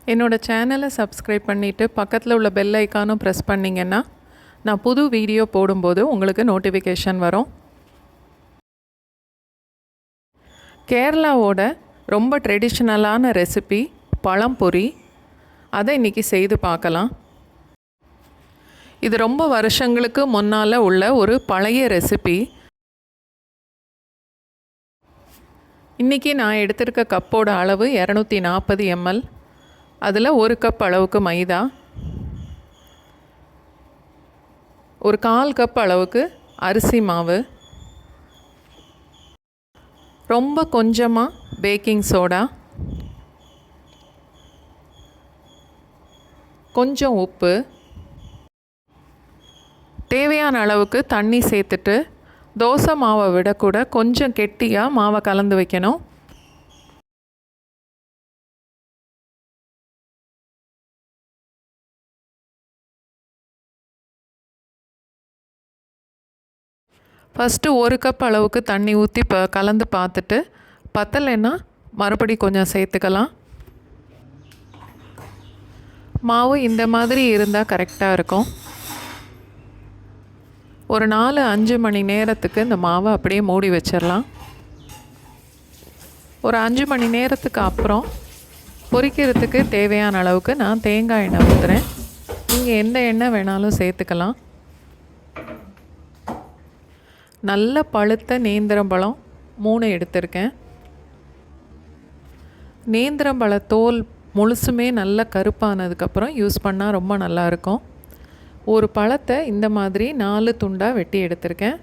என்னோடய சேனலை சப்ஸ்கிரைப் பண்ணிவிட்டு பக்கத்தில் உள்ள பெல் ஐக்கானும் ப்ரெஸ் பண்ணிங்கன்னா நான் புது வீடியோ போடும்போது உங்களுக்கு நோட்டிஃபிகேஷன் வரும். கேரளாவோட ரொம்ப ட்ரெடிஷ்னலான ரெசிபி பழம் பொரி. அதை இன்றைக்கி செய்து பார்க்கலாம். இது ரொம்ப வருஷங்களுக்கு முன்னால் உள்ள ஒரு பழைய ரெசிபி. இன்றைக்கி நான் எடுத்திருக்க கப்போட அளவு 240 ml. அதில் 1 கப் அளவுக்கு மைதா, ஒரு 1/4 கப் அளவுக்கு அரிசி மாவு, ரொம்ப கொஞ்சமாக பேக்கிங் சோடா, கொஞ்சம் உப்பு, தேவையான அளவுக்கு தண்ணி சேர்த்துட்டு தோசை மாவை விட கூட கொஞ்சம் கெட்டியாக மாவை கலந்து வைக்கணும். ஃபஸ்ட்டு 1 கப் அளவுக்கு தண்ணி ஊற்றி கலந்து பார்த்துட்டு பத்தலைன்னா மறுபடி கொஞ்சம் சேர்த்துக்கலாம். மாவு இந்த மாதிரி இருந்தால் கரெக்டாக இருக்கும். ஒரு 4-5 மணி நேரத்துக்கு இந்த மாவை அப்படியே மூடி வச்சிடலாம். ஒரு 5 மணி நேரத்துக்கு அப்புறம் பொரிக்கிறதுக்கு தேவையான அளவுக்கு நான் தேங்காய் எண்ணெய் ஊற்றுறேன். நீங்கள் எந்த எண்ணெய் வேணாலும் சேர்த்துக்கலாம். நல்ல பழுத்த நேந்திரம்பழம் 3 எடுத்திருக்கேன். நேந்திரம்பழ தோல் முழுசுமே நல்ல கருப்பானதுக்கப்புறம் யூஸ் பண்ணால் ரொம்ப நல்லாயிருக்கும். ஒரு பழத்தை இந்த மாதிரி 4 துண்டாக வெட்டி எடுத்திருக்கேன்.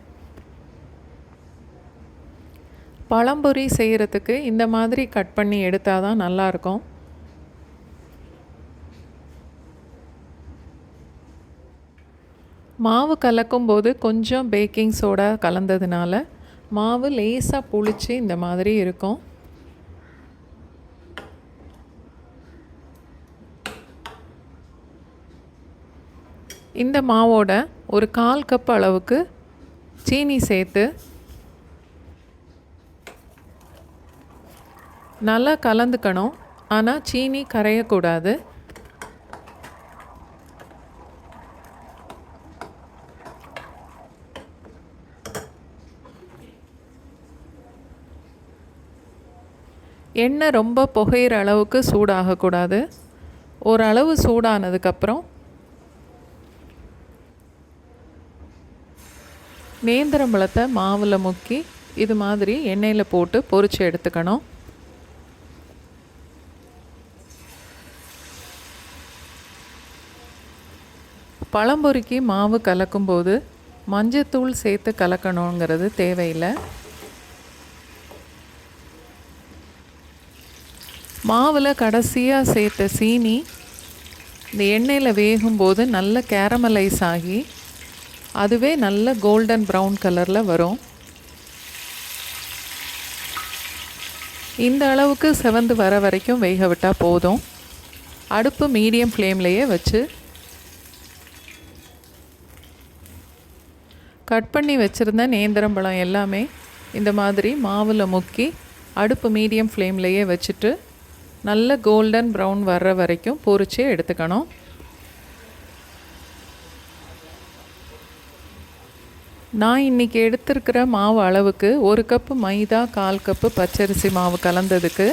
பழம்பொரி செய்கிறதுக்கு இந்த மாதிரி கட் பண்ணி எடுத்தால் தான் நல்லாயிருக்கும். மாவு கலக்கும்போது கொஞ்சம் பேக்கிங் சோடா கலந்ததுனால மாவு லேசாக புளிச்சு இந்த மாதிரி இருக்கும். இந்த மாவோட ஒரு 1/4 கப் அளவுக்கு சீனி சேர்த்து நல்லா கலந்துக்கணும். ஆனால் சீனி கரையக்கூடாது. எண்ணெய் ரொம்ப புகையிற அளவுக்கு சூடாகக்கூடாது. ஓரளவு சூடானதுக்கப்புறம் நேந்திரம்பழத்தை மாவில் முக்கி இது மாதிரி எண்ணெயில் போட்டு பொரித்து எடுத்துக்கணும். பழம்பொரிக்கு மாவு கலக்கும்போது மஞ்சத்தூள் சேர்த்து கலக்கணுங்கிறது தேவையில்லை. மாவில் கடைசியாக சேர்த்த சீனி இந்த எண்ணெயில் வேகும்போது நல்ல கேரமலைஸ் ஆகி அதுவே நல்ல கோல்டன் ப்ரௌன் கலரில் வரும். இந்த அளவுக்கு செவந்து வர வரைக்கும் வேக விட்டால் போதும். அடுப்பு மீடியம் ஃப்ளேம்லேயே வச்சு கட் பண்ணி வச்சுருந்த நேந்திரம்பழம் எல்லாமே இந்த மாதிரி மாவில் முக்கி அடுப்பு மீடியம் ஃப்ளேம்லேயே வச்சுட்டு நல்ல கோல்டன் ப்ரௌன் வர்ற வரைக்கும் பொரிச்சு எடுத்துக்கணும். நான் இன்றைக்கி எடுத்துருக்கிற மாவு அளவுக்கு 1 கப்பு மைதா, 1/4 கப்பு பச்சரிசி மாவு கலந்ததுக்கு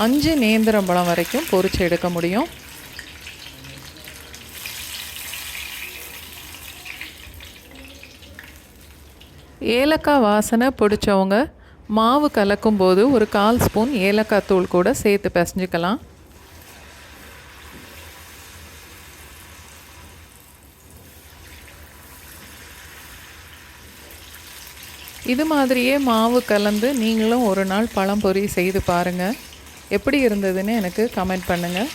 5 நேந்திரம்பழம் வரைக்கும் பொரிச்சு எடுக்க முடியும். ஏலக்காய் வாசனை பிடிச்சவங்க மாவு கலக்கும்போது ஒரு 1/4 ஸ்பூன் ஏலக்காய் தூள் கூட சேர்த்து பிசைஞ்சிக்கலாம். இது மாதிரியே மாவு கலந்து நீங்களும் ஒரு நாள் பழம்பொரி செய்து பாருங்கள். எப்படி இருந்ததுன்னு எனக்கு கமெண்ட் பண்ணுங்கள்.